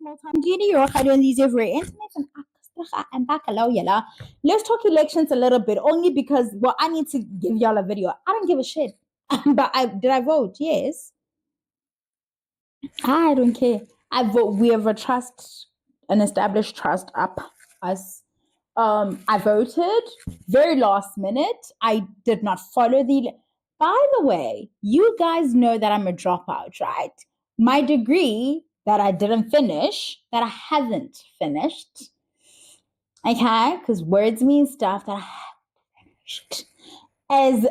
small time. Let's talk elections a little bit, only because I need to give y'all a video. I don't give a shit. But did I vote? Yes. I don't care. I vote. We have an established trust up us. I voted very last minute. I did not follow the. By the way, you guys know that I'm a dropout, right? My degree that I didn't finish, that I haven't finished, okay, because words mean stuff that I haven't finished, as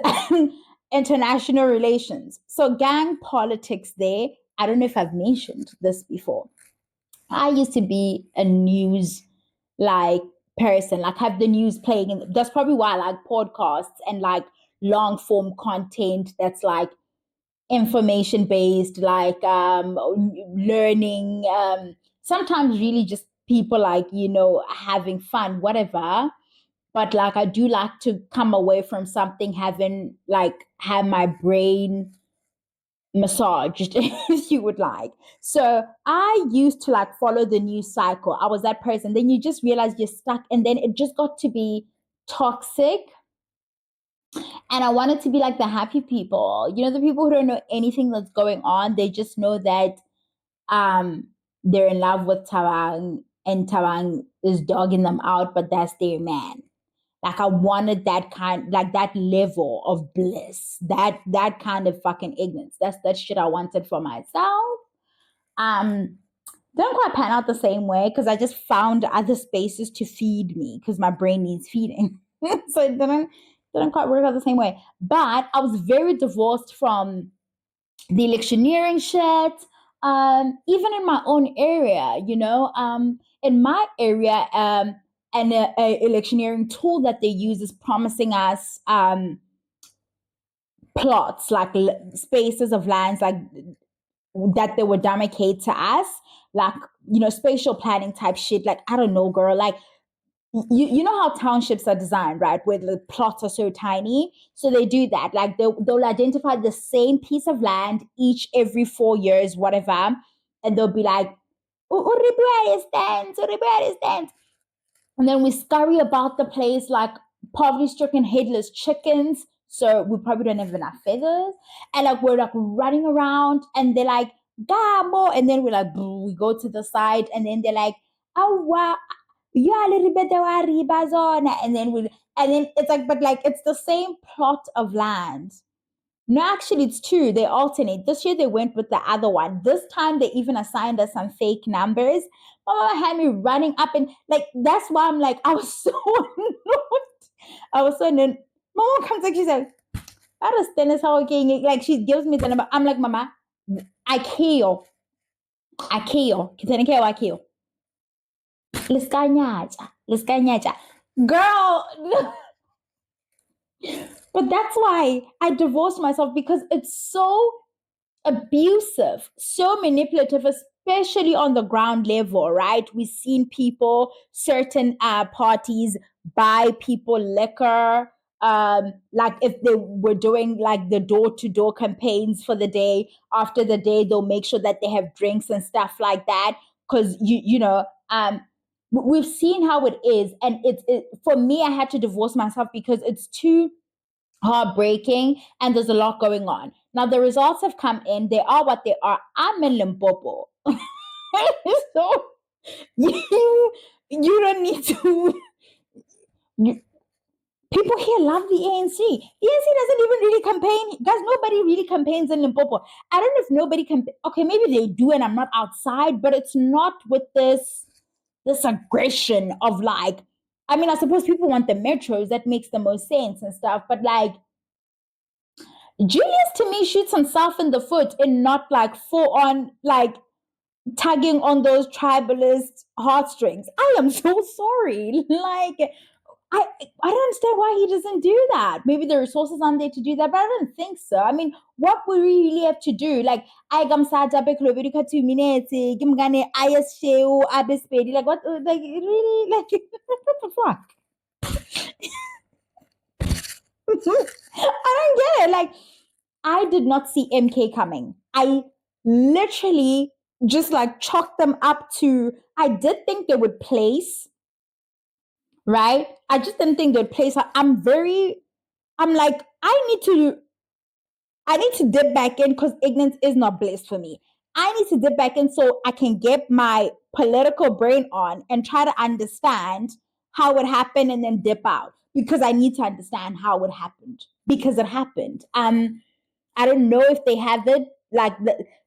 international relations. So gang politics there. I don't know if I've mentioned this before. I used to be a news person, have the news playing, and that's probably why I like podcasts and long form content that's information based, learning, sometimes really just people having fun, whatever. But I do like to come away from something having have my brain massaged, if you would like. So I used to follow the news cycle. I was that person. Then you just realize you're stuck, and then it just got to be toxic. And I wanted to be like the happy people, the people who don't know anything that's going on. They just know that they're in love with Tawang, and Tawang is dogging them out, but that's their man. I wanted that that level of bliss, that kind of fucking ignorance. That's that shit I wanted for myself. Don't quite pan out the same way, because I just found other spaces to feed me, because my brain needs feeding. So it didn't quite work out the same way. But I was very divorced from the electioneering shit. Even in my own area, in my area, an electioneering tool that they use is promising us plots, spaces of lands, that they would demarcate to us, spatial planning type shit. I don't know, girl. You know how townships are designed, right? Where the plots are so tiny. So they do that. They'll identify the same piece of land every 4 years, whatever. And they'll be like, stands. And then we scurry about the place like poverty-stricken headless chickens. So we probably don't have enough feathers. And we're running around, and they're like, Gamo. And then we're we go to the side, and then they're like, oh wow. And then it's it's the same plot of land. No, actually, it's two. They alternate. This year they went with the other one. This time they even assigned us some fake numbers. Mama had me running up, and that's why I'm I was so annoyed. I was so annoyed. Mama comes she's like, I understand this how okay. She gives me the number. I'm like, Mama, I kill. I kill. Girl. But that's why I divorced myself, because it's so abusive, so manipulative, especially on the ground level, right? We've seen people, certain parties buy people liquor. If they were doing the door-to-door campaigns for the day, after the day, they'll make sure that they have drinks and stuff like that. Because we've seen how it is. And for me, I had to divorce myself because it's too heartbreaking, and there's a lot going on. Now the results have come in. They are what they are. I'm in Limpopo. So you don't need to. People here love the ANC. The ANC doesn't even really campaign. Guys, nobody really campaigns in Limpopo. I don't know if nobody can. Okay, maybe they do, and I'm not outside, but it's not with this aggression of I suppose people want the metros. That makes the most sense and stuff. But Julius, to me, shoots himself in the foot and not full on tugging on those tribalist heartstrings. I am so sorry. I don't understand why he doesn't do that. Maybe the resources aren't there to do that, but I don't think so. What would we really have to do? I gamsata beklobirika 2 minutes, gimgane ayasheu abespedi. What really what the fuck? I don't get it. I did not see MK coming. I literally just like chalk them up to, I did think they would place, right? I just didn't think they'd place. I'm like, I need to dip back in because ignorance is not bliss for me. I need to dip back in so I can get my political brain on and try to understand how it happened and then dip out because I need to understand how it happened because it happened. I don't know if they have it like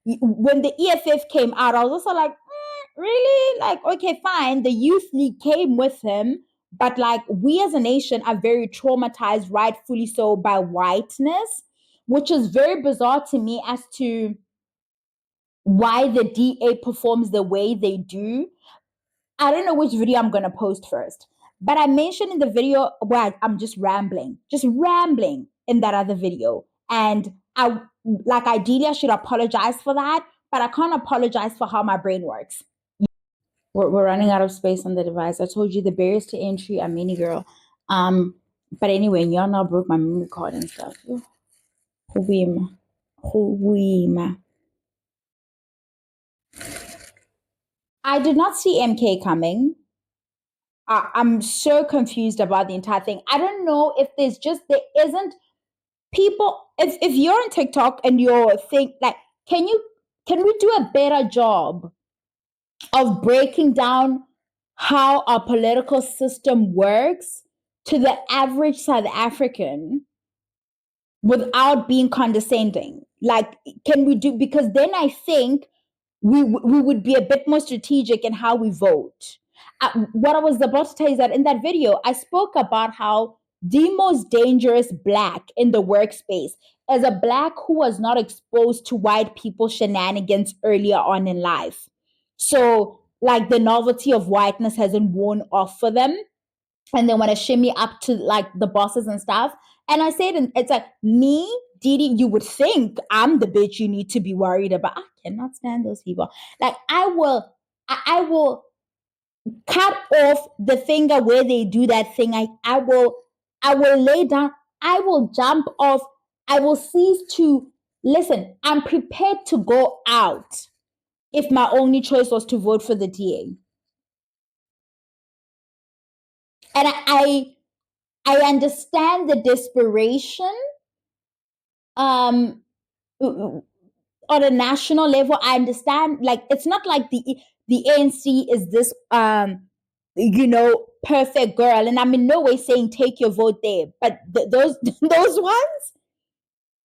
when the EFF came out. I was also like, really? Like, okay, fine. The youth league came with him, but like we as a nation are very traumatized, rightfully so, by whiteness, which is very bizarre to me as to why the DA performs the way they do. I don't know which video I'm gonna post first, but I mentioned in the video where I'm just rambling in that other video, and I like ideally I should apologize for that, but I can't apologize for how my brain works. We're running out of space on the device. I told you the barriers to entry are many, girl. But anyway, y'all now broke my memory card and stuff. Huima. I did not see MK coming. I'm so confused about the entire thing. I don't know if there isn't people. If you're on TikTok and you're like, can we do a better job of breaking down how our political system works to the average South African without being condescending? Like, can we do, because then I think we would be a bit more strategic in how we vote. What I was about to tell you is that in that video, I spoke about how the most dangerous Black in the workspace is a Black who was not exposed to white people shenanigans earlier on in life. So, like, the novelty of whiteness hasn't worn off for them. And they want to shimmy up to like the bosses and stuff. And I said, it's like, me, Didi, you would think I'm the bitch you need to be worried about. I cannot stand those people. Like, I will cut off the finger where they do that thing. I will lay down. I will jump off. I will cease to listen. I'm prepared to go out if my only choice was to vote for the DA. And I understand the desperation on a national level. I understand, like, it's not like the ANC is this perfect girl, and I'm in no way saying take your vote there, but those those ones,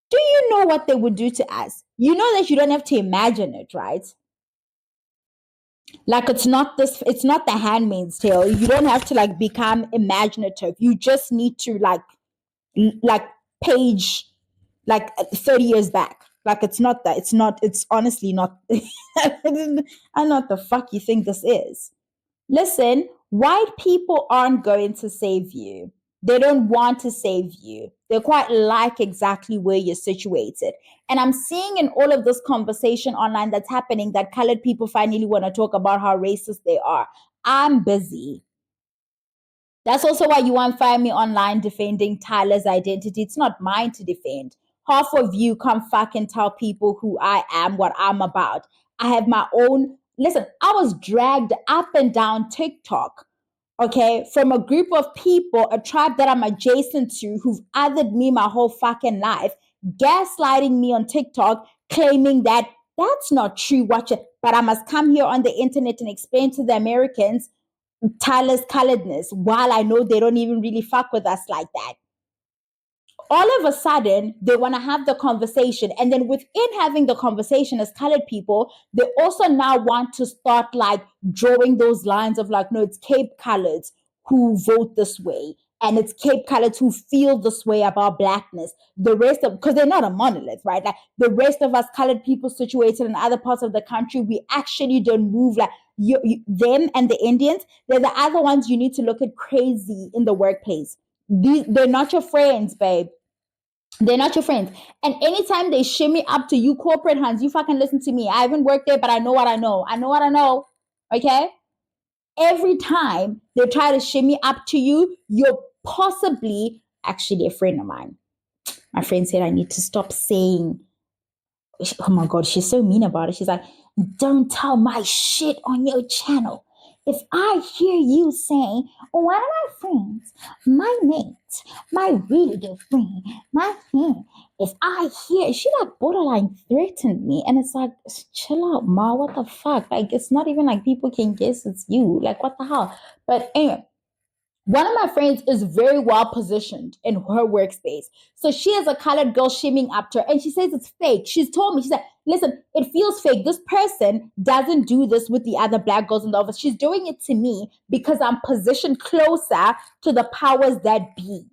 do you know what they would do to us? You know that you don't have to imagine it, right? Like, it's not the Handmaid's Tale. You don't have to like become imaginative. You just need to like page like 30 years back. Like, it's not that. It's honestly not. I know what the fuck you think this is. Listen, white people aren't going to save you. They don't want to save you. They quite like exactly where you're situated. And I'm seeing in all of this conversation online that's happening that colored people finally want to talk about how racist they are. I'm busy. That's also why you won't find me online defending Tyler's identity. It's not mine to defend. Half of you come fucking tell people who I am, what I'm about. I have my own. Listen, I was dragged up and down TikTok, okay, from a group of people, a tribe that I'm adjacent to, who've othered me my whole fucking life, gaslighting me on TikTok, claiming that that's not true. Watch it. But I must come here on the internet and explain to the Americans Tyler's coloredness, while I know they don't even really fuck with us like that. All of a sudden, they want to have the conversation. And then within having the conversation as colored people, they also now want to start like drawing those lines of like, no, it's Cape coloreds who vote this way. And it's Cape coloreds who feel this way about Blackness. The rest of, because they're not a monolith, right? Like the rest of us colored people situated in other parts of the country, we actually don't move like them and the Indians. They're the other ones you need to look at crazy in the workplace. They're not your friends, babe. They're not your friends. And anytime they shimmy up to you, corporate hands, you fucking listen to me. I haven't worked there, but I know what I know. I know what I know. Okay? Every time they try to shimmy up to you, you're possibly actually a friend of mine. My friend said I need to stop saying oh my God, she's so mean about it. She's like, don't tell my shit on your channel. If I hear you saying, one of my friends, my mate, my really good friend, my friend, if I hear, she like borderline threatened me. And it's like, chill out, ma, what the fuck? Like, it's not even like people can guess it's you. Like, what the hell? But anyway, one of my friends is very well positioned in her workspace. So she has a colored girl shimming up to her and she says it's fake. She's told me, she said, listen, it feels fake. This person doesn't do this with the other black girls in the office. She's doing it to me because I'm positioned closer to the powers that be.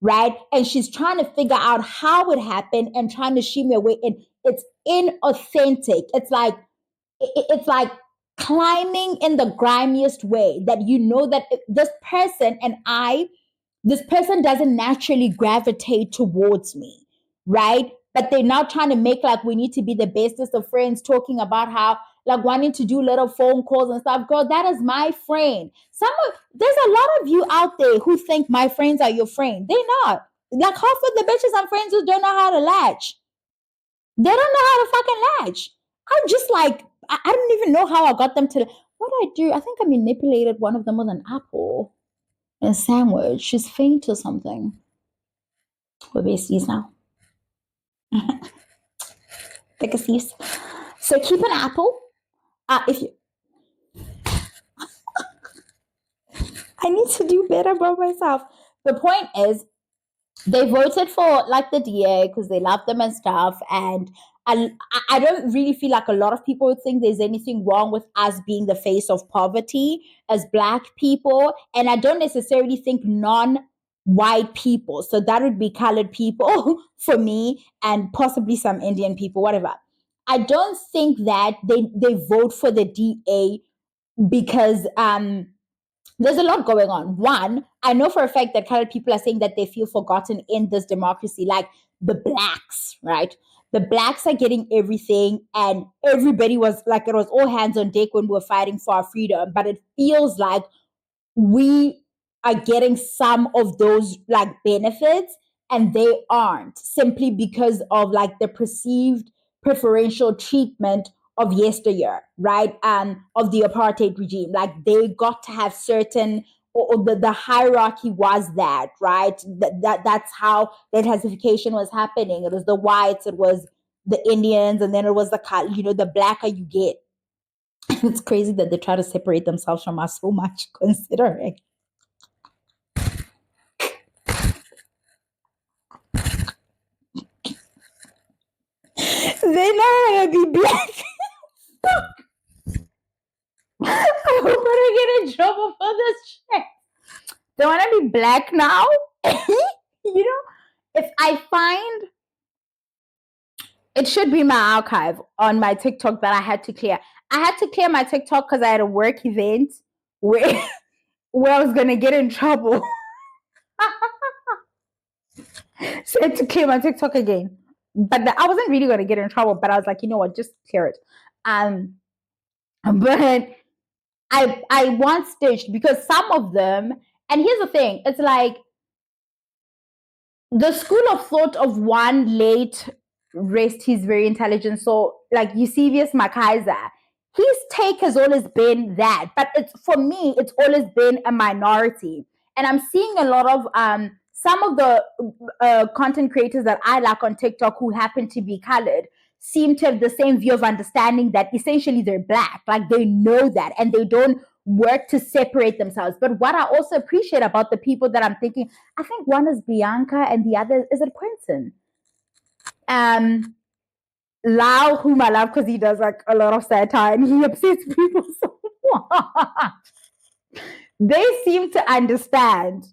Right. And she's trying to figure out how it happened and trying to shimmy away. And it's inauthentic. It's like climbing in the grimiest way that you know that this person and this person doesn't naturally gravitate towards me, right? But they're now trying to make like we need to be the bestest of friends, talking about how like wanting to do little phone calls and stuff. Girl, that is my friend. There's a lot of you out there who think my friends are your friend. They're not. Like half of the bitches I'm friends with don't know how to latch. They don't know how to fucking latch. I'm just like, I don't even know how I got them to. What did I do? I think I manipulated one of them with an apple and a sandwich. She's faint or something. We're besties now. Take a seat. So keep an apple. If you, I need to do better by myself. The point is, they voted for like the DA because they love them and stuff. And I don't really feel like a lot of people would think there's anything wrong with us being the face of poverty as Black people. And I don't necessarily think non-white people. So that would be colored people for me and possibly some Indian people, whatever. I don't think that they vote for the DA because there's a lot going on. One, I know for a fact that colored people are saying that they feel forgotten in this democracy, like the Blacks, right? The Blacks are getting everything, and everybody was like, it was all hands on deck when we were fighting for our freedom. But it feels like we are getting some of those like benefits and they aren't, simply because of like the perceived preferential treatment of yesteryear, right? Of the apartheid regime. Like they got to have certain, or the hierarchy was that, right? That's how the classification was happening. It was the whites, it was the Indians, and then it was the blacker you get. It's crazy that they try to separate themselves from us so much, considering. They know how to be Black. I hope I don't get in trouble for this shit. They want to be Black now. If I find, it should be my archive on my TikTok that I had to clear. I had to clear my TikTok because I had a work event where I was gonna get in trouble. So I had to clear my TikTok again. But I wasn't really gonna get in trouble, but I was like, you know what, just clear it. But I want stitched because some of them, and here's the thing, it's like the school of thought of one late, rest his very intelligent soul, like Eusebius Makaiser, his take has always been that, but it's, for me, it's always been a minority. And I'm seeing a lot of some of the content creators that I like on TikTok who happen to be colored seem to have the same view of understanding that essentially they're Black, like they know that, and they don't work to separate themselves. But what I also appreciate about the people that I'm thinking, I think one is Bianca and the other is it Quentin. Lau, whom I love because he does like a lot of satire and he upsets people so much. They seem to understand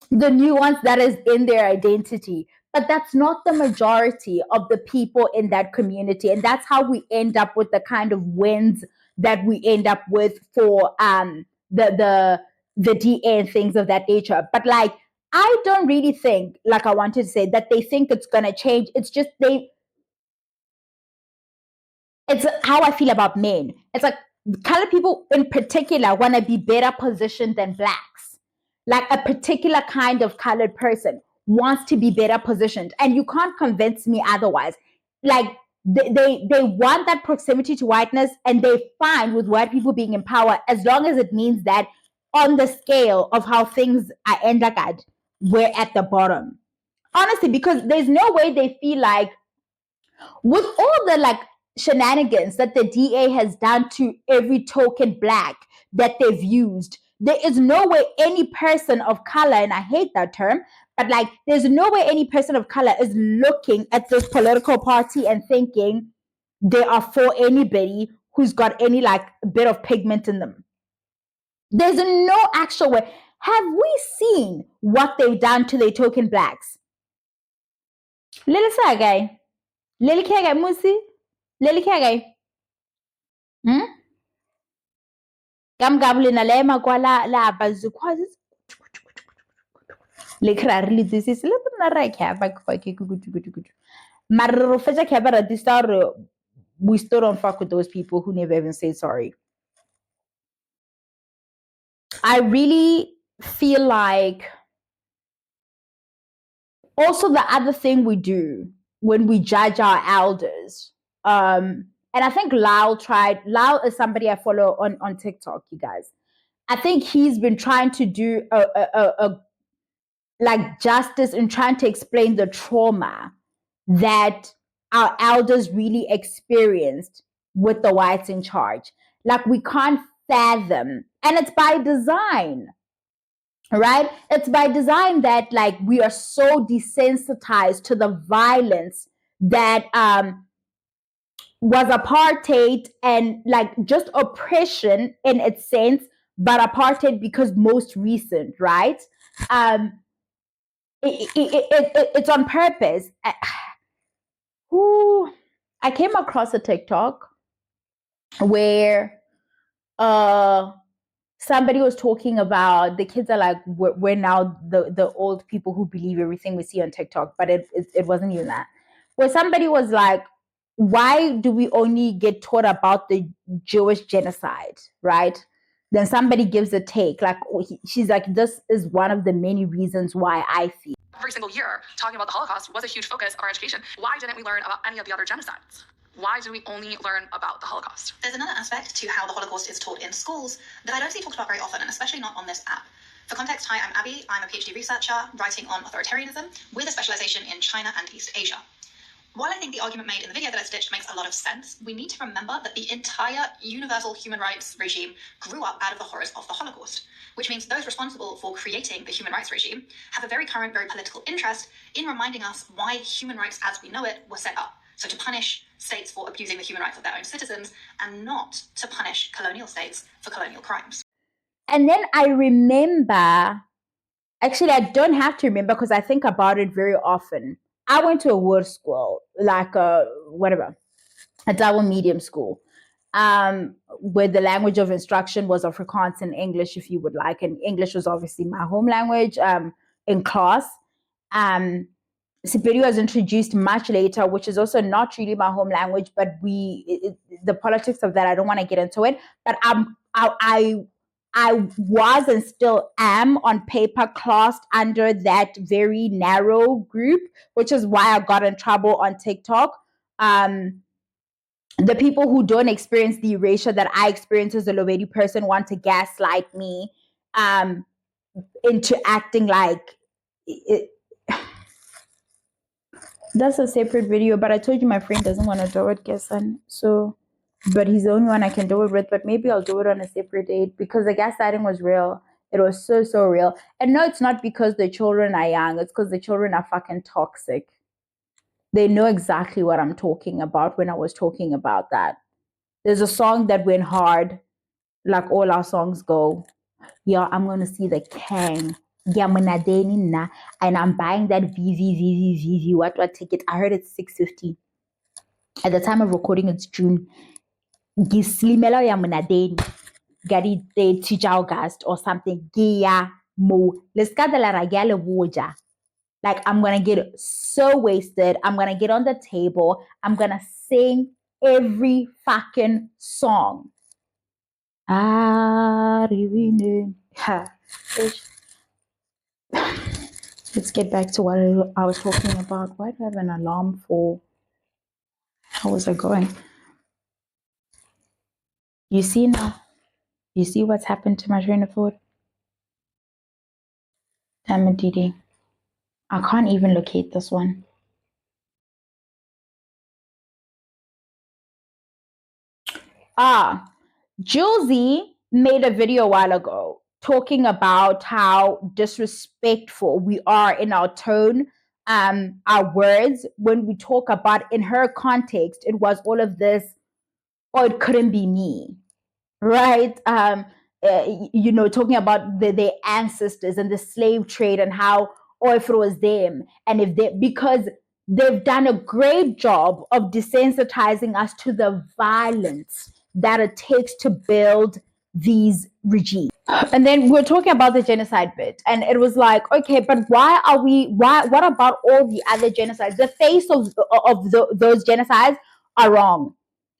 the nuance that is in their identity, but that's not the majority of the people in that community. And that's how we end up with the kind of wins that we end up with for the DA and things of that nature. But like, I don't really think, like I wanted to say, that they think it's gonna change. It's just it's how I feel about men. It's like colored people in particular want to be better positioned than Blacks. Like a particular kind of colored person wants to be better positioned, and you can't convince me otherwise. Like they want that proximity to whiteness, and they're fine with white people being in power as long as it means that on the scale of how things are ended, we're at the bottom. Honestly, because there's no way they feel like, with all the like shenanigans that the DA has done to every token black that they've used, there is no way any person of color, and I hate that term, but like there's no way any person of color is looking at this political party and thinking they are for anybody who's got any like bit of pigment in them. There's no actual way. Have we seen what they've done to the token blacks? Lily Sagay. Lily Kagay Musi. Lily Kagay. Gam gablina lema kwa la bazukwazi. Lekrari this is little na ra khaba kwa ke kutu. Marro fetsa khaba ra distar we still don't fuck with those people who never even say sorry. I really feel like also the other thing we do when we judge our elders, and I think Lau is somebody I follow on TikTok, you guys. I think he's been trying to do a like justice in trying to explain the trauma that our elders really experienced with the whites in charge. Like we can't fathom, and it's by design, right? It's by design that like we are so desensitized to the violence that was apartheid and like just oppression in its sense, but apartheid because most recent, right? It's on purpose. I came across a TikTok where somebody was talking about the kids are like we're now the old people who believe everything we see on TikTok, but it wasn't even that. Where somebody was like, why do we only get taught about the Jewish genocide, right? Then somebody gives a take, like she's like, this is one of the many reasons why I feel. Every single year, talking about the Holocaust was a huge focus of our education. Why didn't we learn about any of the other genocides? Why do we only learn about the Holocaust? There's another aspect to how the Holocaust is taught in schools that I don't see talked about very often, and especially not on this app. For context, hi, I'm Abby. I'm a PhD researcher writing on authoritarianism with a specialization in China and East Asia. While I think the argument made in the video that I stitched makes a lot of sense, we need to remember that the entire universal human rights regime grew up out of the horrors of the Holocaust, which means those responsible for creating the human rights regime have a very current, very political interest in reminding us why human rights as we know it were set up. So to punish states for abusing the human rights of their own citizens and not to punish colonial states for colonial crimes. And then I remember, actually I don't have to remember because I think about it very often. I went to a word school, like a double medium school, where the language of instruction was Afrikaans and English, if you would like. And English was obviously my home language in class. Siperi was introduced much later, which is also not really my home language, but the politics of that, I don't want to get into it. But I was and still am on paper classed under that very narrow group, which is why I got in trouble on TikTok. The people who don't experience the erasure that I experience as a Lobedi person want to gaslight me into acting like it. That's a separate video, but I told you my friend doesn't want to do it, Gesan. So, but he's the only one I can do it with. But maybe I'll do it on a separate date because the gaslighting was real. It was so real. And no, it's not because the children are young. It's because the children are fucking toxic. They know exactly what I'm talking about when I was talking about that. There's a song that went hard, like all our songs go. Yeah, I'm going to see the king. And I'm buying that VV what ticket. I heard it's 650. At the time of recording, it's June. Gislimelo ya munadeni. Gari de August or something. Gia mo. Let's get the laragale woja. Like, I'm going to get so wasted. I'm going to get on the table. I'm going to sing every fucking song. Let's get back to what I was talking about. Why do I have an alarm for? How was it going? You see now? You see what's happened to my train of thought? Damn it, Didi. I can't even locate this one. Julesy made a video a while ago talking about how disrespectful we are in our tone, our words when we talk about, in her context, it was all of this, or it couldn't be me, right? Talking about their ancestors and the slave trade and how, or if it was them, and if they, because they've done a great job of desensitizing us to the violence that it takes to build these regimes. And then we're talking about the genocide bit, and it was like, okay, but why what about all the other genocides? The face of those genocides are wrong,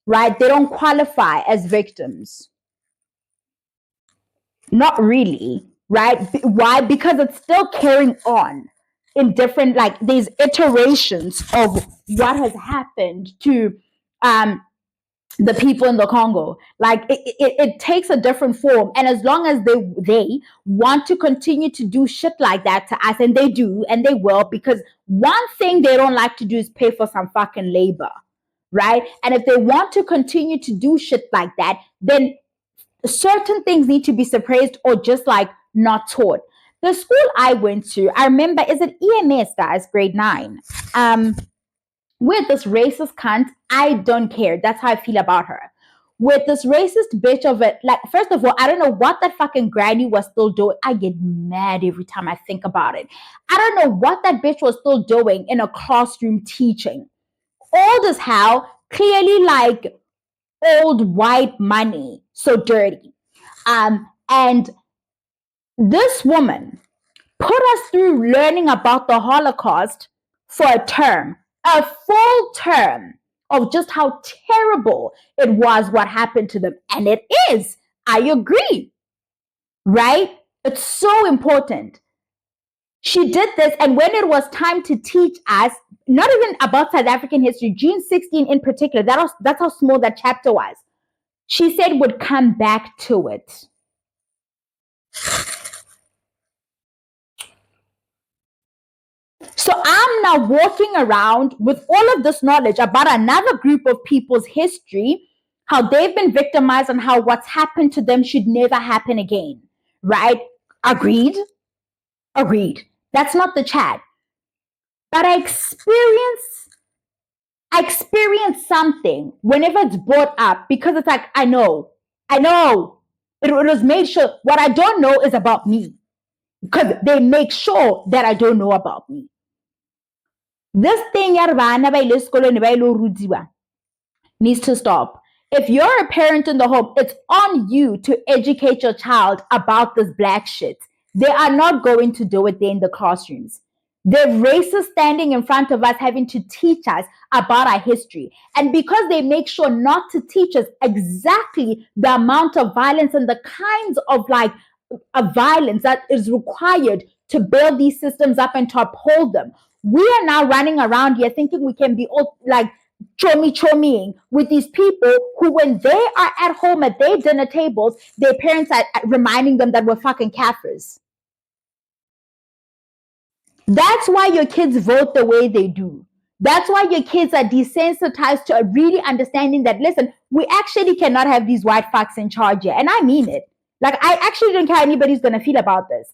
right? They don't qualify as victims. Not really, right? Why? Because it's still carrying on in different, like, these iterations of what has happened to the people in the Congo. Like, it takes a different form, and as long as they want to continue to do shit like that to us, and they do, and they will, because one thing they don't like to do is pay for some fucking labor, right? And if they want to continue to do shit like that, then certain things need to be suppressed or just like not taught. The school I went to, I remember, is it EMS, guys, grade 9? With this racist cunt, I don't care. That's how I feel about her. With this racist bitch of it, like, first of all, I don't know what that fucking granny was still doing. I get mad every time I think about it. I don't know what that bitch was still doing in a classroom teaching. All this how clearly like old white money, so dirty. And this woman put us through learning about the Holocaust for a full term of just how terrible it was what happened to them. And it is, I agree, right? It's so important. She did this, and when it was time to teach us, not even about South African history, June 16 in particular, that's how small that chapter was. She said would come back to it. So I'm now walking around with all of this knowledge about another group of people's history, how they've been victimized and how what's happened to them should never happen again, right? Agreed? Agreed. That's not the chat. But I experience something whenever it's brought up, because it's like, I know. It was made sure. What I don't know is about me, because they make sure that I don't know about me. This thing needs to stop. If you're a parent in the home, it's on you to educate your child about this black shit. They are not going to do it there in the classrooms. They're racist standing in front of us, having to teach us about our history. And because they make sure not to teach us exactly the amount of violence and the kinds of violence that is required to build these systems up and to uphold them, we are now running around here thinking we can be all like chommying with these people who, when they are at home at their dinner tables, their parents are reminding them that we're fucking kafirs. That's why your kids vote the way they do. That's why your kids are desensitized to really understanding that, listen, we actually cannot have these white fucks in charge here. And I mean it. Like, I actually don't care how anybody's going to feel about this.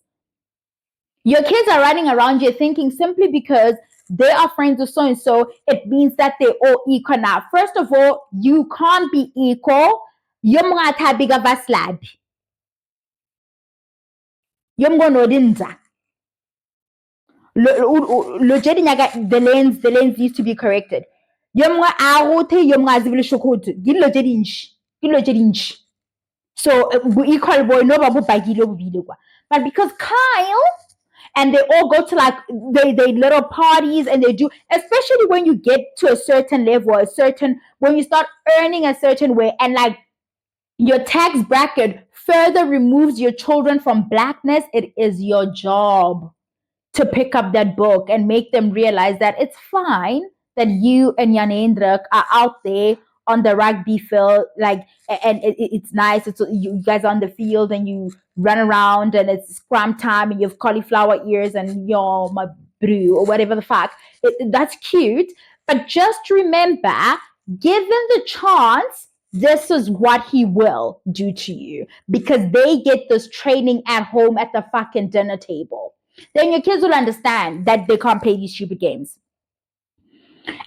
Your kids are running around here thinking simply because they are friends with so-and-so, it means that they're all equal now. First of all, you can't be equal. You're mga tabiga vaslabi. You're mga the lens needs to be corrected. So equal boy no but because Kyle and they all go to like they little parties and they do, especially when you get to a certain level, when you start earning a certain way, and like your tax bracket further removes your children from blackness, it is your job to pick up that book and make them realize that it's fine that you and Yanendra are out there on the rugby field, like, and it's nice. It's you guys are on the field and you run around and it's scrum time and you have cauliflower ears and your my brew or whatever the fuck. That's cute, but just remember, given the chance, this is what he will do to you because they get this training at home at the fucking dinner table. Then your kids will understand that they can't play these stupid games.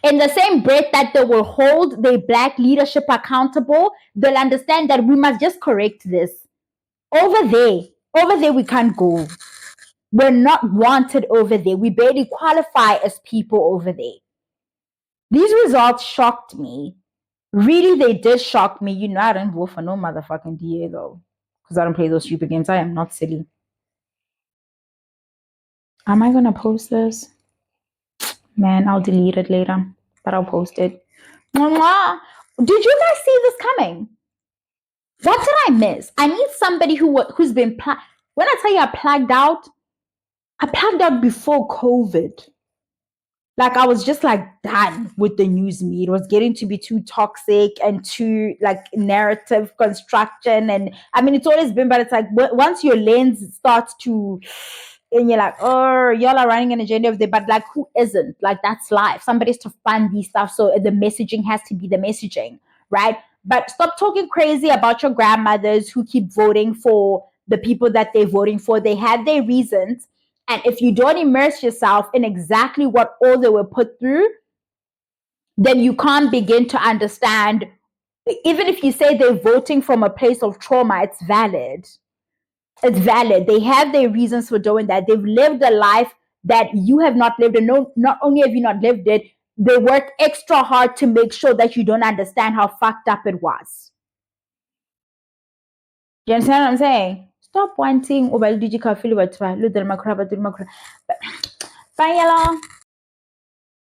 In the same breath that they will hold their black leadership accountable, they'll understand that we must just correct this. Over there, we can't go. We're not wanted over there. We barely qualify as people over there. These results shocked me. Really, they did shock me. You know, I don't vote for no motherfucking DA though, because I don't play those stupid games. I am not silly. Am I gonna post this? Man, I'll delete it later, but I'll post it. Mwah. Did you guys see this coming? What did I miss? I need somebody who's been when I tell you I plugged out before COVID. Like I was just like done with the news media. It was getting to be too toxic and too like narrative construction. And I mean, it's always been, but it's like once your lens starts to, and you're like, oh, y'all are running an agenda of there, but like who isn't? Like that's life. Somebody's to fund these stuff, so the messaging has to be the messaging, right? But stop talking crazy about your grandmothers who keep voting for the people that they're voting for. They had their reasons. And if you don't immerse yourself in exactly what all they were put through, then you can't begin to understand. Even if you say they're voting from a place of trauma, it's valid. It's valid. They have their reasons for doing that. They've lived a life that you have not lived. And not only have you not lived it, they work extra hard to make sure that you don't understand how fucked up it was. Do you understand what I'm saying? Stop wanting. Bye, y'all.